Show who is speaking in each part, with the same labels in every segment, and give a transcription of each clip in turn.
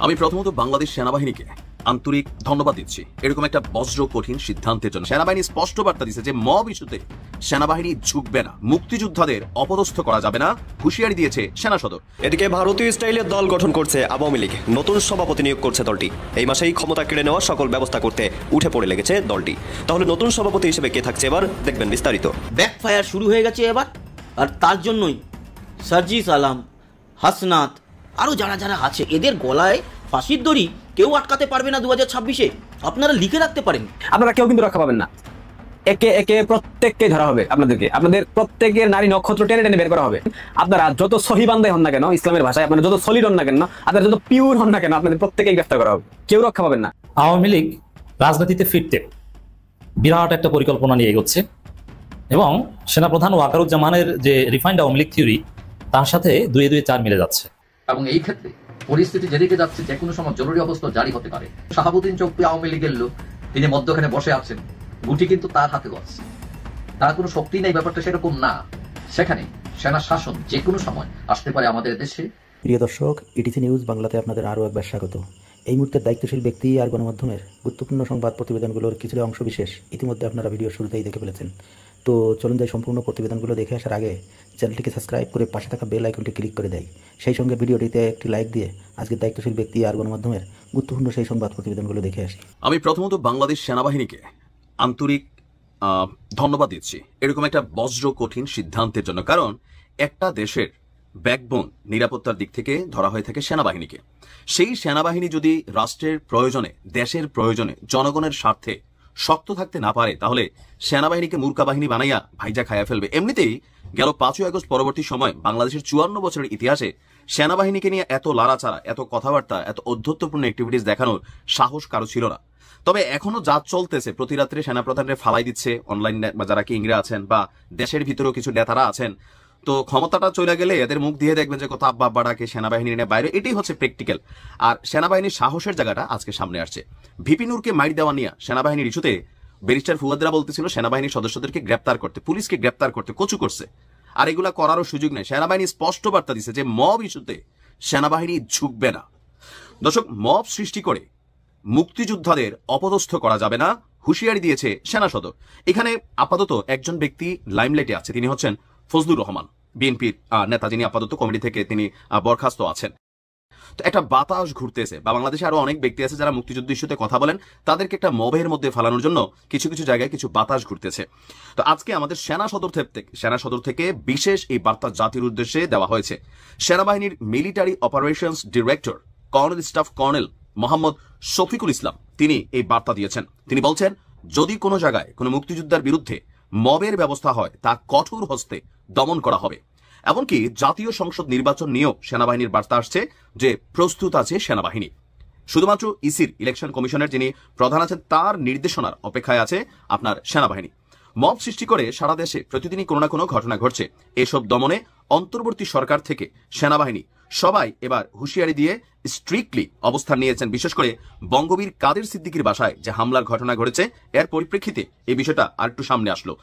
Speaker 1: আমি প্রথমত বাংলাদেশ সেনাবাহিনীকে আন্তরিক ধন্যবাদ দিচ্ছি এরকম একটা বজ্র কঠিন সিদ্ধান্তের জন্য। সেনাবাহিনী স্পষ্ট বার্তা দিচ্ছে যে মব ইস্যুতে সেনাবাহিনী ঝুঁকবে না, মুক্তিযোদ্ধাদের অপদস্থ করা যাবে না, হুঁশিয়ারি দিয়েছে সেনা সদর।
Speaker 2: এদিকে ভারতীয় স্টাইলের দল গঠন করছে আওয়ামী লীগ, নতুন সভাপতি নিয়োগ করছে দলটি। এই মাসেই ক্ষমতা কেড়ে নেওয়া সকল ব্যবস্থা করতে উঠে পড়ে লেগেছে দলটি। তাহলে নতুন সভাপতি হিসেবে কে থাকছে এবার, দেখবেন বিস্তারিত।
Speaker 3: ব্যাকফায়ার শুরু হয়ে গেছে এবার, আর তার জন্যই সার্জিস আলম, হাসনাত, আরও যারা যারা আছে এদের গলায় ফাঁসির দড়ি কেউ আটকাতে পারবে না 2026-এ। আপনারা লিখে রাখতে পারেন,
Speaker 4: আপনারা কেউ কিন্তু রক্ষা পাবেন না। একে একে প্রত্যেককে ধরা হবে আপনাদেরকে, আপনাদের প্রত্যেকের নারী নক্ষত্র টেনে টেনে বের করা হবে। আপনারা যত সহি বান্দাই হন না কেন, ইসলামের ভাষায় আপনারা যত সলিড হন না কেন, আপনারা যত পিওর হন না কেন, আপনাদের প্রত্যেকেই গ্রেফতার করা হবে, কেউ রক্ষা পাবেন না।
Speaker 5: আওয়ামী লীগ রাজনীতিতে ফিরতে বিরাট একটা পরিকল্পনা নিয়ে এগোচ্ছে এবং সেনাপ্রধান ওয়াকারুজ্জামানের যে রিফাইন্ড আওয়ামী লীগ থিওরি তার সাথে 2 2 4 মিলে যাচ্ছে।
Speaker 6: এবং এই ক্ষেত্রে পরিস্থিতি যেদিকে যাচ্ছে যে কোনো সময় জরুরি অবস্থা জারি হতে পারে। শাহাবুদ্দিন চৌধুরী আওয়ামী লীগের লোক, তিনি মধ্যখানে বসে আছেন, গুটি কিন্তু তার হাতে আছে, তার কোনো শক্তি নেই, ব্যাপারটা সেরকম না। সেখানে সেনা শাসন যে কোনো সময় আসতে পারে আমাদের দেশে।
Speaker 7: প্রিয় দর্শক, ইটিসি নিউজ বাংলাতে আপনাদের আরও একবার স্বাগত। এই মুহূর্তের দায়িত্বশীল ব্যক্তি আর গণমাধ্যমের গুরুত্বপূর্ণ সংবাদ প্রতিবেদনগুলোর কিছুটা অংশ বিশেষ ইতিমধ্যে আপনারা ভিডিও শুরুতেই দেখে ফেলেছেন। তো চলুন যাই সম্পূর্ণ প্রতিবেদনগুলো দেখে আসার আগে চ্যানেলটিকে সাবস্ক্রাইব করে পাশে থাকা বেল আইকনটি ক্লিক করে দেয়, সেই সঙ্গে ভিডিওটিতে একটি লাইক দিয়ে আজকের দায়িত্বশীল ব্যক্তি আর গণমাধ্যমের গুরুত্বপূর্ণ সেই সংবাদ প্রতিবেদনগুলো দেখে আসি।
Speaker 1: আমি প্রথমত বাংলাদেশ সেনাবাহিনীকে আন্তরিক ধন্যবাদ দিচ্ছি এরকম একটা বজ্র কঠিন সিদ্ধান্তের জন্য। কারণ একটা দেশের ব্যাকবোন নিরাপত্তার দিক থেকে ধরা হয়ে থাকে সেনাবাহিনীকে। সেই সেনাবাহিনী যদি রাষ্ট্রের প্রয়োজনে, দেশের প্রয়োজনে, জনগণের স্বার্থে শক্ত থাকতে না পারে, তাহলে সেনাবাহিনীকে মূর্খা বাহিনী বানাইয়া ভাইজা খাইয়া ফেলবে। এমনিতেই গেল 5ই আগস্ট পরবর্তী সময় বাংলাদেশের 54 বছরের ইতিহাসে সেনাবাহিনীকে নিয়ে এত লাড়াচাড়া, এত কথাবার্তা, এত অধ্যত্বপূর্ণ অ্যাক্টিভিটিস দেখানোর সাহস কারো ছিল না। তবে এখনো যা চলতেছে, প্রতি রাত্রে সেনাপ্রধানের ফালাই দিচ্ছে অনলাইন বা যারা কিংরা আছেন বা দেশের ভিতরেও কিছু নেতারা আছেন, তো ক্ষমতাটা চলে গেলে এদের মুখ দিয়ে দেখবেন যে কত আব্বা বাড়াকে সেনাবাহিনী নিয়ে বাইরে, এটাই হচ্ছে প্র্যাকটিক্যাল। আর সেনাবাহিনীর সাহসের জায়গাটা আজকে সামনে আসছে। ভিপি নূরকে মাইর দেওয়া নিয়ে সেনাবাহিনীর ইস্যুতে ব্যারিস্টার ফুয়াদরা বলতেছিল সেনাবাহিনীর সদস্যদেরকে গ্রেপ্তার করতে, পুলিশকে গ্রেপ্তার করতে কচু করছে, আর এগুলা করারও সুযোগ নেই। সেনাবাহিনী স্পষ্ট বার্তা দিচ্ছে যে মব ইস্যুতে সেনাবাহিনী ঝুঁকবে না। দর্শক, মব সৃষ্টি করে মুক্তিযোদ্ধাদের অপদস্থ করা যাবে না, হুঁশিয়ারি দিয়েছে সেনা সদর। এখানে আপাতত একজন ব্যক্তি লাইমলাইটে আছে, তিনি হচ্ছেন ফজলুর রহমান, বিএনপির নেতা, যিনি আপাতত কমিটি থেকে তিনি বরখাস্ত আছেন। তো একটা বাতাস ঘুরতেছে, বা বাংলাদেশে আরো অনেক ব্যক্তি আছে যারা মুক্তিযুদ্ধ ইস্যুতে কথা বলেন, তাদেরকে একটা মবের মধ্যে ফেলানোর জন্য কিছু কিছু জায়গায় কিছু বাতাস ঘুরতেছে। তো আজকে আমাদের সেনা সদর থেকে বিশেষ এই বার্তা জাতির উদ্দেশ্যে দেওয়া হয়েছে। সেনাবাহিনীর military operations director colonel staff colonel Mohammad Shafiqul Islam তিনি এই বার্তা দিয়েছেন। তিনি বলছেন, যদি কোনো জায়গায় কোনো মুক্তিযোদ্ধার বিরুদ্ধে মবের ব্যবস্থা হয় তা কঠোর হস্তে দমন করা হবে। এমনকি জাতীয় সংসদ নির্বাচন নিয়েও সেনাবাহিনীর বার্তা আসছে যে প্রস্তুত আছে সেনাবাহিনী। শুধুমাত্র ইসির, ইলেকশন কমিশনের যিনি প্রধান আছেন, তার নির্দেশনার অপেক্ষায় আছে আপনার সেনাবাহিনী। মব সৃষ্টি করে সারা দেশে প্রতিদিনই কোনো না কোনো ঘটনা ঘটছে। এসব দমনে অন্তর্বর্তী সরকার থেকে সেনাবাহিনী সবাই এবার হুঁশিয়ারি দিয়ে স্ট্রিক্টলি অবস্থান নিয়েছেন। বিশেষ করে বঙ্গবীর কাদের সিদ্দিকীর বাসায় যে হামলার ঘটনা ঘটেছে, এর পরিপ্রেক্ষিতে এই বিষয়টা আরেকটু সামনে আসলো।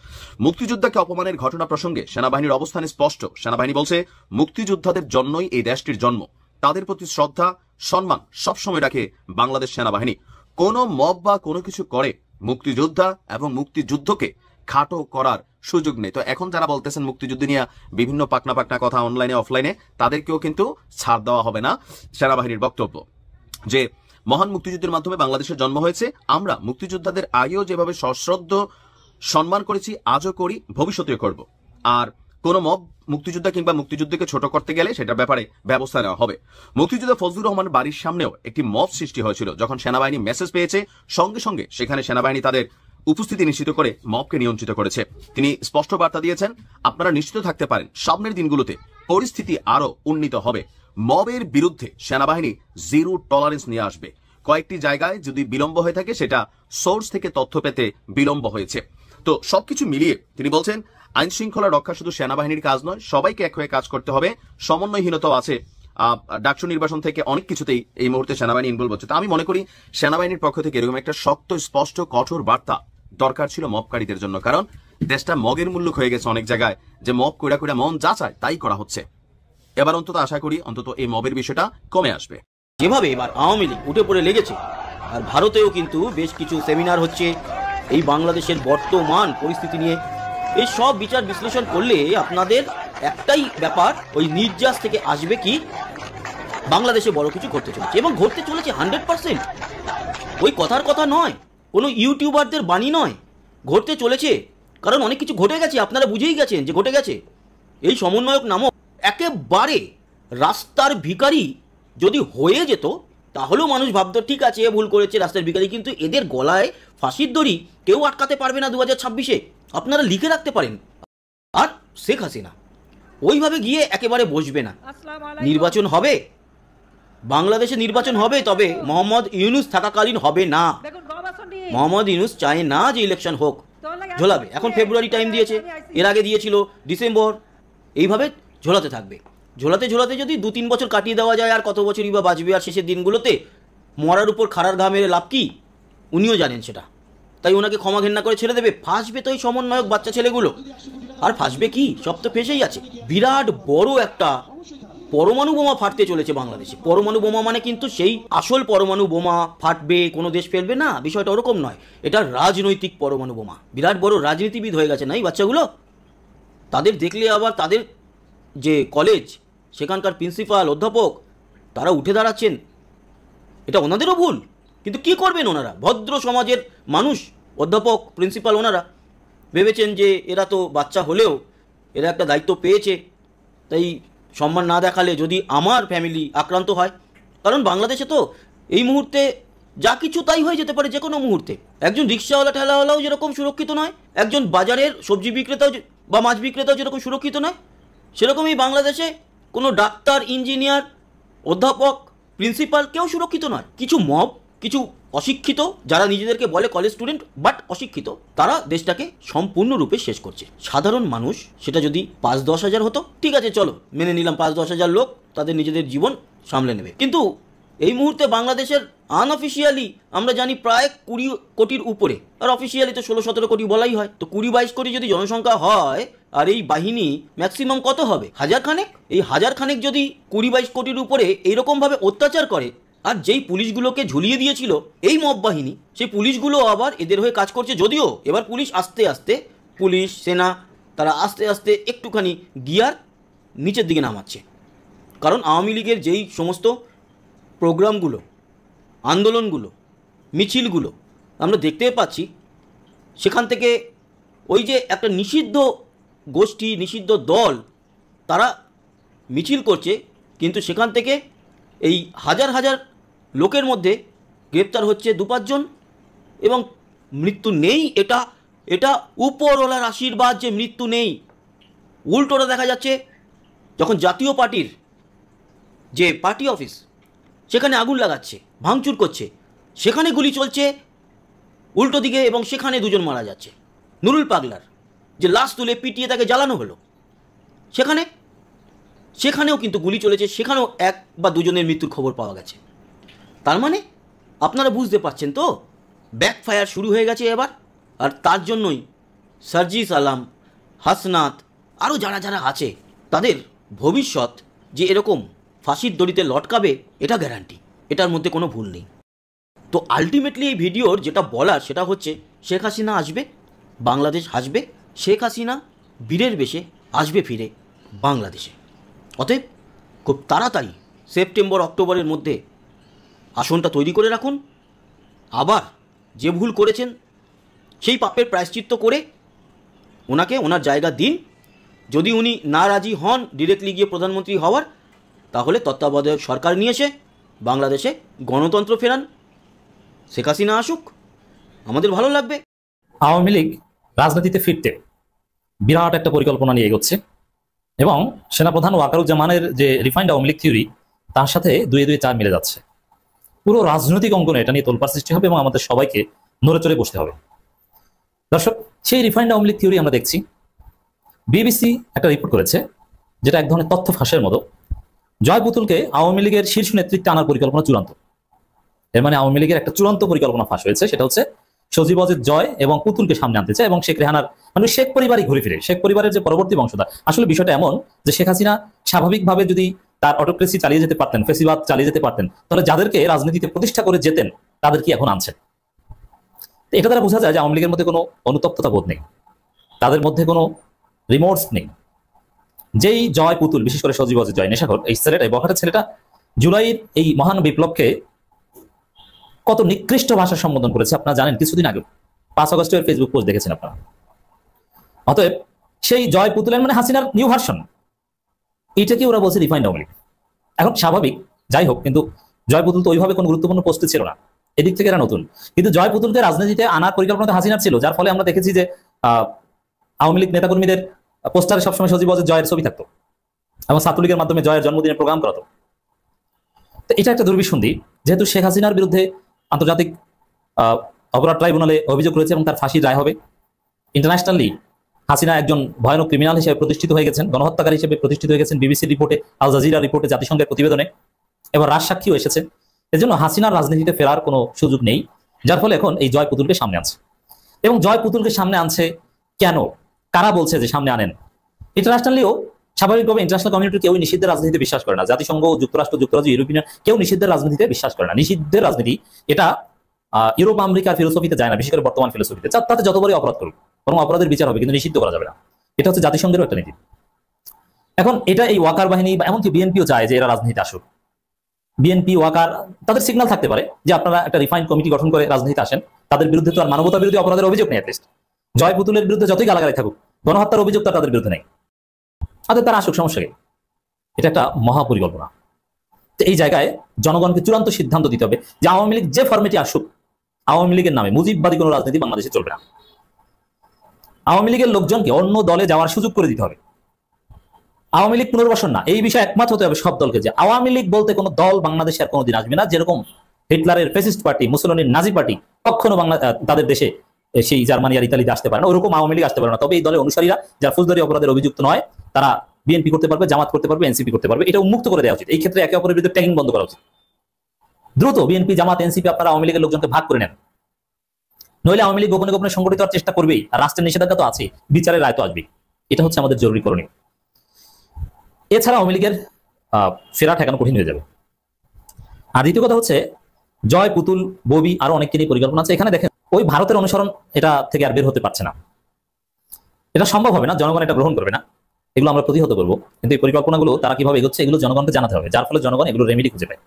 Speaker 1: মুক্তিযোদ্ধাকে অপমানের ঘটনা প্রসঙ্গে সেনাবাহিনীর অবস্থান স্পষ্ট। সেনাবাহিনী বলছে, মুক্তিযোদ্ধাদের জন্যই এই দেশটির জন্ম, তাদের প্রতি শ্রদ্ধা সম্মান সবসময় রাখে বাংলাদেশ সেনাবাহিনী। কোনো মব বা কোনো কিছু করে মুক্তিযোদ্ধা এবং মুক্তিযুদ্ধকে খাটো করার সুযোগ নেই। তো এখন যারা বলতেছেন মুক্তিযুদ্ধ নিয়ে বিভিন্ন পাকনা কথা অনলাইনে অফলাইনে, তাদেরকেও কিন্তু ছাড় দেওয়া হবে না। সেনাবাহিনীর বক্তব্য যে মহান মুক্তিযুদ্ধের মাধ্যমে বাংলাদেশের জন্ম হয়েছে, আমরা মুক্তিযোদ্ধাদের আগেও যেভাবে সশ্রদ্ধ সম্মান করেছি, আজও করি, ভবিষ্যতেও করব। আর কোন মব মুক্তিযোদ্ধা কিংবা মুক্তিযুদ্ধকে ছোট করতে গেলে সেটার ব্যাপারে ব্যবস্থা নেওয়া হবে। মুক্তিযোদ্ধা ফজলুর রহমানের বাড়ির সামনেও একটি মব সৃষ্টি হয়েছিল। যখন সেনাবাহিনী মেসেজ পেয়েছে, সঙ্গে সঙ্গে সেখানে সেনাবাহিনী তাদের উপস্থিতি নিশ্চিত করে মবকে নিয়ন্ত্রিত করেছে। তিনি স্পষ্ট বার্তা দিয়েছেন, আপনারা নিশ্চিত থাকতে পারেন সামনের দিনগুলোতে পরিস্থিতি আরো উন্নীত হবে। মবের বিরুদ্ধে সেনাবাহিনী জিরো টলারেন্স নিয়ে আসবে। কয়েকটি জায়গায় যদি বিলম্ব হয়ে থাকে, সেটা সোর্স থেকে তথ্য পেতে বিলম্ব হয়েছে। তো সবকিছু মিলিয়ে তিনি বলছেন, আইন শৃঙ্খলা রক্ষা শুধু সেনাবাহিনীর কাজ নয়, সবাইকে এক হয়ে কাজ করতে হবে। সমন্বয়হীনতাও আছে। ডাকসু নির্বাচন থেকে অনেক কিছুতেই এই মুহূর্তে সেনাবাহিনী ইনভলভ হচ্ছে। তো আমি মনে করি সেনাবাহিনীর পক্ষ থেকে এরকম একটা শক্ত, স্পষ্ট, কঠোর বার্তা দরকার ছিল মবকারীদের জন্য। কারণ দেশটা মগের মূল্য হয়ে গেছে অনেক জায়গায়, যে মব কইরা মন যা চায় তাই করা হচ্ছে। এবার অন্তত আশা করি অন্তত এই মবের বিষয়টা কমে আসবে।
Speaker 3: যেভাবে এবার আওয়ামী লীগ উঠে পড়ে লেগেছে, আর ভারতেও কিন্তু বেশ কিছু সেমিনার হচ্ছে এই বাংলাদেশের বর্তমান পরিস্থিতি নিয়ে। এই সব বিচার বিশ্লেষণ করলে আপনাদের একটাই ব্যাপার, ওই নির্যাস থেকে আসবে কি বাংলাদেশে বড় কিছু ঘটতে চলেছে, এবং ঘটতে চলেছে 100%। ওই কথার কথা নয়, কোনো ইউটিউবারদের বাণী নয়, ঘটতে চলেছে। কারণ অনেক কিছু ঘটে গেছে, আপনারা বুঝেই গেছেন যে ঘটে গেছে। এই সমন্বয়ক নামক একেবারে রাস্তার ভিখারি যদি হয়ে যেত তাহলেও মানুষ ভাবতো ঠিক আছে এ ভুল করেছে, রাস্তার ভিখারি। কিন্তু এদের গলায় ফাঁসির দড়ি কেউ আটকাতে পারবে না 2026-এ, আপনারা লিখে রাখতে পারেন। আর শেখ হাসিনা ওইভাবে গিয়ে একেবারে বসবে না। নির্বাচন হবে, বাংলাদেশে নির্বাচন হবে, তবে মোহাম্মদ ইউনূস থাকাকালীন হবে না। মোহাম্মদ ইউনূস চায় না যে ইলেকশন হোক, ঝোলাবে। এখন ফেব্রুয়ারি টাইম দিয়েছে, এর আগে দিয়েছিল ডিসেম্বর, এইভাবে ঝোলাতে থাকবে। ঝোলাতে ঝোলাতে যদি 2-3 বছর কাটিয়ে দেওয়া যায়, আর কত বছরই বা বাঁচবে। আর শেষের দিনগুলোতে মরার উপর খাড়ার ঘা মেরে লাভ কি, উনিও জানেন সেটা। তাই ওনাকে ক্ষমা ঘেন্না করে ছেড়ে দেবে। ফাঁসবে তো এই সমন্বয়ক বাচ্চা ছেলেগুলো, আর ফাঁসবে কি, সব তো ফেসেই আছে। বিরাট বড় একটা পরমাণু বোমা ফাটতে চলেছে বাংলাদেশে। পরমাণু বোমা মানে কিন্তু সেই আসল পরমাণু বোমা ফাটবে, কোনো দেশ ফেলবে না, বিষয়টা ওরকম নয়। এটা রাজনৈতিক পরমাণু বোমা। বিরাট বড় রাজনীতিবিদ হয়ে গেছে না এই বাচ্চাগুলো। তাদের দেখলে আবার তাদের যে কলেজ, সেখানকার প্রিন্সিপাল, অধ্যাপক, তারা উঠে দাঁড়াচ্ছেন। এটা ওনাদেরও ভুল, কিন্তু কি করবেন ওনারা? ভদ্র সমাজের মানুষ, অধ্যাপক, প্রিন্সিপাল, ওনারা ভেবেছেন যে এরা তো বাচ্চা হলেও এরা একটা দায়িত্ব পেয়েছে, তাই সম্মান না দেখালে যদি আমার ফ্যামিলি আক্রান্ত হয়। কারণ বাংলাদেশে তো এই মুহূর্তে যা কিছু তাই হয়ে যেতে পারে যে কোনো মুহূর্তে। একজন রিক্সাওয়ালা ঠেলাওয়ালাও যেরকম সুরক্ষিত নয়, একজন বাজারের সবজি বিক্রেতাও বা মাছ বিক্রেতাও যেরকম সুরক্ষিত নয়, সেরকমই বাংলাদেশে কোনো ডাক্তার, ইঞ্জিনিয়ার, অধ্যাপক, প্রিন্সিপাল কেউ সুরক্ষিত নয়। কিছু মব, কিছু অশিক্ষিত যারা নিজেদেরকে বলে কলেজ স্টুডেন্ট বাট অশিক্ষিত, তারা দেশটাকে সম্পূর্ণরূপে শেষ করছে। সাধারণ মানুষ, সেটা যদি 5-10 হাজার হতো ঠিক আছে, চলো মেনে নিলাম, 5-10 হাজার লোক তাদের নিজেদের জীবন সামলে নেবে। কিন্তু এই মুহূর্তে বাংলাদেশের আনঅফিসিয়ালি আমরা জানি প্রায় 20 কোটির উপরে, আর অফিসিয়ালি তো 16-17 কোটি বলাই হয়। তো 20-22 কোটি যদি জনসংখ্যা হয়, আর এই বাহিনী ম্যাক্সিমাম কত হবে? 1000 খানেক। এই 1000 খানেক যদি 20-22 কোটির উপরে এইরকমভাবে অত্যাচার করে, আর যেই পুলিশগুলোকে ঝুলিয়ে দিয়েছিল এই মব বাহিনী, সেই পুলিশগুলো আবার এদের হয়ে কাজ করছে। যদিও এবার পুলিশ আস্তে আস্তে, পুলিশ, সেনা, তারা আস্তে আস্তে একটুখানি গিয়ার নিচের দিকে নামাচ্ছে। কারণ আওয়ামী লীগের যেই সমস্ত প্রোগ্রামগুলো, আন্দোলনগুলো, মিছিলগুলো আমরা দেখতে পাচ্ছি, সেখান থেকে ওই যে একটা নিষিদ্ধ গোষ্ঠী, নিষিদ্ধ দল, তারা মিছিল করছে, কিন্তু সেখান থেকে এই হাজার হাজার লোকের মধ্যে গ্রেপ্তার হচ্ছে 2-5 জন, এবং মৃত্যু নেই। এটা উপরওয়ালার আশীর্বাদ যে মৃত্যু নেই। উল্টোটা দেখা যাচ্ছে, যখন জাতীয় পার্টির যে পার্টি অফিস, সেখানে আগুন লাগাচ্ছে, ভাঙচুর করছে, সেখানে গুলি চলছে উল্টো দিকে, এবং সেখানে 2 জন মারা যাচ্ছে। নুরুল পাগলার যে লাশ তুলে পিটিয়ে তাকে জ্বালানো হলো, সেখানেও কিন্তু গুলি চলেছে, সেখানেও 1 বা 2 জনের মৃত্যুর খবর পাওয়া গেছে। তার মানে আপনারা বুঝতে পারছেন তো, ব্যাকফায়ার শুরু হয়ে গেছে এবার। আর তার জন্যই সার্জিস আলম, হাসনাত, আরও যারা যারা আছে, তাদের ভবিষ্যৎ যে এরকম ফাঁসির দড়িতে লটকাবে, এটা গ্যারান্টি, এটার মধ্যে কোনো ভুল নেই। তো আলটিমেটলি এই ভিডিওর যেটা বলার, সেটা হচ্ছে শেখ হাসিনা আসবে, বাংলাদেশ হাসবে, শেখ হাসিনা বীরের বেশে আসবে ফিরে বাংলাদেশে। অতএব খুব তাড়াতাড়ি সেপ্টেম্বর অক্টোবরের মধ্যে আসনটা তৈরি করে রাখুন। আবার যে ভুল করেছেন সেই পাপের প্রায়শ্চিত্ত করে ওনাকে ওনার জায়গা দিন। যদি উনি না রাজি হন ডিরেক্টলি গিয়ে প্রধানমন্ত্রী হওয়ার, তাহলে তত্ত্বাবধায়ক সরকার নিয়ে এসে বাংলাদেশে গণতন্ত্র ফেরান। শেখ হাসিনা আসুক, আমাদের ভালো লাগবে।
Speaker 5: আওয়ামী লীগ রাজনীতিতে ফিরতে বিরাট একটা পরিকল্পনা নিয়ে এগোচ্ছে, এবং সেনাপ্রধান ওয়াকারুজ্জামানের যে রিফাইন্ড আওয়ামী লীগ থিওরি, তার সাথে 2-2 4 মিলে যাচ্ছে। পুরো রাজনৈতিক অঙ্গনে এটা নিয়ে তোলপাড় সৃষ্টি হবে, এবং আমাদের সবাইকে নড়ে চড়ে বসতে হবে। দর্শক, সেই রিফাইন্ড আওয়ামী লীগ থিওরি আমরা দেখছি। বিবিসি একটা রিপোর্ট করেছে, যেটা এক ধরনের তথ্য ফাঁসের মতো। জয় পুতুলকে আওয়ামী লীগের শীর্ষ নেতৃত্বে আনার পরিকল্পনা চূড়ান্ত। এর মানে আওয়ামী লীগের একটা চূড়ান্ত পরিকল্পনা ফাঁস হয়েছে, সেটা হচ্ছে সজীব অজিত জয় এবং পুতুলকে সামনে আনতে চায়, এবং শেখ রেহানার মানে শেখ পরিবারই ঘুরে ফিরে, শেখ পরিবারের যে পরবর্তী বংশধর। আসলে বিষয়টা এমন যে শেখ হাসিনা স্বাভাবিকভাবে যদি তার অটোক্রেসি চালিয়ে যেতে পারতেন, ফেসিবাদ চালিয়ে যেতে পারতেন, তাহলে যাদেরকে রাজনীতিতে প্রতিষ্ঠা করে যেতেন তাদের কি এখন আনছেন? এটা দ্বারা বোঝা যায় যে আওয়ামী লীগের মধ্যে কোনো অনুতপ্ততা বোধ নেই, তাদের মধ্যে কোনো রিমোর্স নেই। যেই জয় পুতুল, বিশেষ করে সজীব অজিত জয় নেশাখোর, এই ছেলেটা, বখাটের ছেলেটা জুলাইয়ের এই মহান বিপ্লবকে কত নিকৃষ্ট ভাষা সম্বোধন করেছে আপনারা জানেন কিছুদিন আগে, 5 আগস্টের ফেসবুক পোস্ট দেখেছেন আপনারা। অতএব সেই জয় পুতুলের মানে হাসিনার নিউ ভার্সন, এইটাকে ওরা বলছে রিফাইন্ড আওয়ামী লীগ। এখন স্বাভাবিক, যাই হোক, কিন্তু জয় পুতুল তো ওইভাবে কোনো গুরুত্বপূর্ণ পোস্টে ছিল না, এদিক থেকে এরা নতুন। কিন্তু জয় পুতুলকে রাজনীতিতে আনার পরিকল্পনা হাসিনার ছিল, যার ফলে আমরা দেখেছি যে আওয়ামী লীগ নেতাকর্মীদের পোস্টারে সবসময় সজীব অজিত জয়ের ছবি থাকতো এবং ছাত্রলীগের মাধ্যমে জয়ের জন্মদিনের প্রোগ্রাম করাতো। তো এটা একটা দুর্বিসন্ধি, যেহেতু শেখ হাসিনার বিরুদ্ধে আন্তর্জাতিক অপরাধ ট্রাইব্যুনালে অভিযোগ রয়েছে এবং তার ফাঁসির রায় হবে। ইন্টারন্যাশনালি হাসিনা একজন ভয়ানক ক্রিমিনাল হিসেবে প্রতিষ্ঠিত হয়ে গেছেন, গণহত্যাকারী হিসেবে প্রতিষ্ঠিত হয়ে গেছেন বিবিসির রিপোর্টে, আল জাজিরা রিপোর্টে, জাতিসংঘের প্রতিবেদনে, এবার রাজসাক্ষীও এসেছে। এজন্য হাসিনার রাজনীতিতে ফেরার কোনো সুযোগ নেই, যার ফলে এখন এই জয় পুতুলকে সামনে আনছে। এবং জয় পুতুলকে সামনে আনছে কেন, কারা বলছে যে সামনে আনেন? ইন্টারন্যাশনালিও স্বাভাবিকভাবে ইন্টারন্যাশনাল কমিউনিটি কেউ নিষিদ্ধের রাজনীতিতে বিশ্বাস করে না, জাতিসংঘ, যুক্তরাষ্ট্র, যুক্তরাজ্য, ইউরোপিয়ান কেউ নিষিদ্ধের রাজনীতিতে বিশ্বাস করে না। নিষিদ্ধের রাজনীতি এটা ইউরোপ আমেরিকার ফিলোসফিতে যায় না, বিশেষ করে বর্তমান ফিলোসফিতে। তাতে যত বড়ই অপরাধ করুক, বরং অপরাধের বিচার হবে, কিন্তু নিষিদ্ধ করা যাবে না। এটা হচ্ছে জাতিসংঘেরও একটা নীতি। এখন এটা এই ওয়াকার বাহিনী বা এমনকি বিএনপিও চায় যে এরা রাজনীতিতে আসুক। বিএনপি, ওয়াকার, তাদের সিগন্যাল থাকতে পারে যে আপনারা একটা রিফাইন্ড কমিটি গঠন করে রাজনীতিতে আসেন। তাদের বিরুদ্ধে তো আর মানবতা বিরোধী অপরাধের অভিযোগ নেই। অ্যাটলিস্ট জয় পুতুলের বিরুদ্ধে যতই গালাগালি থাকুক, গণহত্যার অভিযোগ তো তাদের বিরুদ্ধে নেই। তারা আসুক, সমস্যা কি? এটা একটা মহাপরিকল্পনা। তো এই জায়গায় জনগণকে চূড়ান্ত সিদ্ধান্ত দিতে হবে যে আওয়ামী লীগ যে ফরম্যাটে আসুক, আওয়ামী লীগের নামে মুজিববাদী কোনো রাজনীতি বাংলাদেশে চলবে না। আওয়ামী লীগের লোকজনকে অন্য দলে যাওয়ার সুযোগ করে দিতে হবে। আওয়ামী লীগ পুনর্বাসন না, এই বিষয়ে একমত হতে হবে সব দলকে যে আওয়ামী লীগ বলতে কোনো দল বাংলাদেশে আর কোনোদিন আসবে না। যেরকম হিটলারের ফ্যাসিস্ট পার্টি, মুসলিনের নাজি পার্টি কখনো তাদের দেশে সেই জার্মানি আর ইতালিতে আসতে পারে না, ওরকম আওয়ামী লীগ আসতে পারে না। তবে এই দলের অনুসারীরা যারা ফৌজদারি অপরাধের অভিযুক্ত নয়, তারা বিএনপি করতে পারবে, জামাত করতে পারবে, এনসিপি করতে পারবে। এটা উন্মুক্ত করে দেওয়া উচিত। এই ক্ষেত্রে একে অপরের বিরুদ্ধে ট্যাগিং বন্ধ করা উচিত। দ্রুত বিএনপি, জামাত, এনসিপি আপনারা আওয়ামী লীগের লোকজনকে ভাগ করে নেন, নইলে আওয়ামী লীগ গোপনে গোপনে সংগঠিত হওয়ার চেষ্টা করবেই, আর রাষ্ট্রের নিষেধাজ্ঞা তো আছে, বিচারের রায় তো আসবেই। এটা হচ্ছে আমাদের জরুরি করণীয়। এছাড়া আওয়ামী লীগের ফেরা ঠেকানো কঠিন হয়ে যাবে। আর দ্বিতীয় কথা হচ্ছে জয় পুতুল, ববি আরো অনেককে নিয়ে পরিকল্পনা আছে। এখানে দেখেন ওই ভারতের অনুসরণ এটা থেকে আর বের হতে পারছে না, এটা সম্ভব হবে না, জনগণ এটা গ্রহণ করবে না। এগুলো আমরা প্রতিহত করবো, কিন্তু এই পরিকল্পনাগুলো তারা কিভাবে এগোচ্ছে এগুলো জনগণকে জানাতে হবে, যার ফলে জনগণ এগুলো রেমেডি খুঁজে পায়।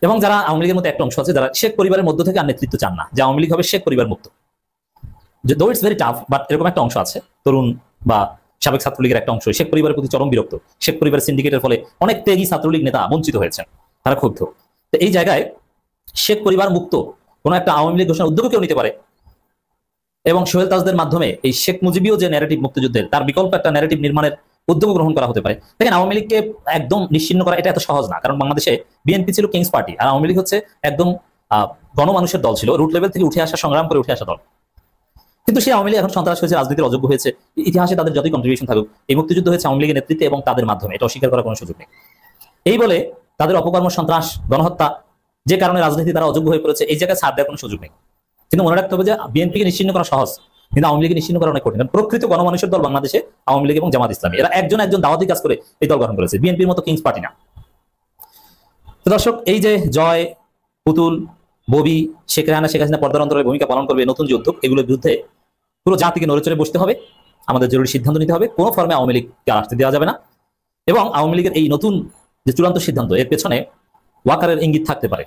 Speaker 5: এবং যারা আওয়ামী লীগের মধ্যে একটা অংশ আছে যারা শেখ পরিবারের মধ্য থেকে আর নেতৃত্ব চান না, যে আওয়ামী লীগ হবে শেখ পরিবার মুক্ত, যে দো ইটস ভেরি টাফ, বাট এরকম একটা অংশ আছে, তরুণ বা সাবেক ছাত্রলীগের একটা অংশ শেখ পরিবারের প্রতি চরম বিরক্ত। শেখ পরিবারের সিন্ডিকেটের ফলে অনেক ত্যাগী ছাত্রলীগ নেতা বঞ্চিত হয়েছেন, তারা ক্ষুব্ধ। তো এই জায়গায় শেখ পরিবার মুক্ত কোনো একটা আওয়ামী লীগ ঘোষণার উদ্যোগ কেউ নিতে পারে, এবং সোহেল তাজদের মাধ্যমে এই শেখ মুজিবীয় যে ন্যারেটিভ মুক্তিযুদ্ধের, তার বিকল্প একটা ন্যারেটিভ নির্মাণের উদ্যোগ গ্রহণ করা হতে পারে। দেখেন আওয়ামী লীগকে একদম নিশ্চিহ্ন করা এটা এত সহজ না, কারণ বাংলাদেশে বিএনপি ছিল কিংস পার্টি, আর আওয়ামী লীগ হচ্ছে একদম গণমানুষের দল, ছিল রুট লেভেল থেকে উঠে আসা, সংগ্রাম করে উঠে আসা দল। কিন্তু সেই আওয়ামী লীগ এখন সন্ত্রাস হয়েছে, রাজনীতির অযোগ্য হয়েছে। ইতিহাসে তাদের যতই কন্ট্রিবিউশন থাকুক, এই মুক্তিযুদ্ধ হয়েছে আওয়ামী লীগের নেতৃত্বে এবং তাদের মাধ্যমে, এটা অস্বীকার করার কোনো সুযোগ নেই। এই বলে তাদের অপকর্ম, সন্ত্রাস, গণহত্যা, যে কারণে রাজনীতি তারা অযোগ্য হয়ে পড়েছে, এই জায়গায় ছাড় দেওয়ার কোনো সুযোগ নেই। কিন্তু মনে রাখতে হবে যে বিএনপিকে নিশ্চিহ্ন করা সহজ, কিন্তু আওয়ামী লীগকে নিশ্চিহ্ন করা অনেক কঠিন। প্রকৃত গণমানুষের দল বাংলাদেশে আওয়ামী লীগ এবং জামাত ইসলামী, এরা একজন দাওয়াতি কাজ করে এই দল গঠন করেছে, বিএনপির মতো কিংস পার্টি না। তো দর্শক, এই যে জয় পুতুল, ববি, শেখ রেহানা, শেখ হাসিনা পর্দার অন্তরে ভূমিকা পালন করবে, নতুন যে উদ্যোগ, এগুলোর বিরুদ্ধে পুরো জাতিকে নড়ে চড়ে বসতে হবে। আমাদের জরুরি সিদ্ধান্ত নিতে হবে, কোনো ফর্মে আওয়ামী লীগকে আসতে দেওয়া যাবে না। এবং আওয়ামী লীগের এই নতুন যে চূড়ান্ত সিদ্ধান্ত, এর পেছনে ওয়াকারের ইঙ্গিত থাকতে পারে।